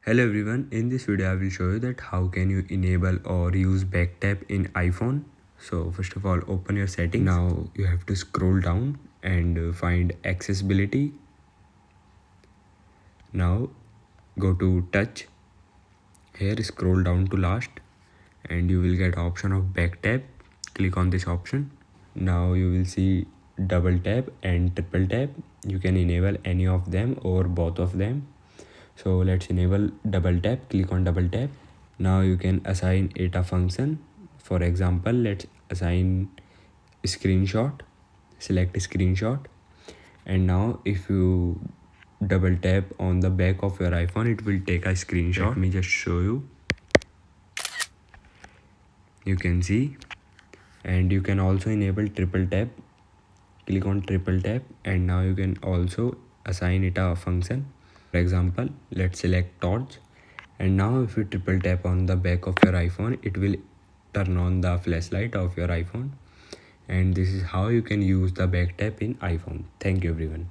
Hello everyone, in this video I will show you that how can you enable or use back tap in iPhone. So first of all, open your settings. Now you have to scroll down and find accessibility. Now go to touch. Here scroll down to last and you will get option of back tap. Click on this option. Now you will see double tap and triple tap. You can enable any of them or both of them. So let's enable double tap. Click on double tap. Now you can assign it a function. For example, let's assign screenshot. Select screenshot, and now if you double tap on the back of your iPhone, it will take a screenshot. Let me just show you. You can see, and you can also enable triple tap. Click on triple tap, and now you can also assign it a function. For example, let's select torch, and now if you triple tap on the back of your iPhone, it will turn on the flashlight of your iPhone. And this is how you can use the back tap in iPhone. Thank you everyone.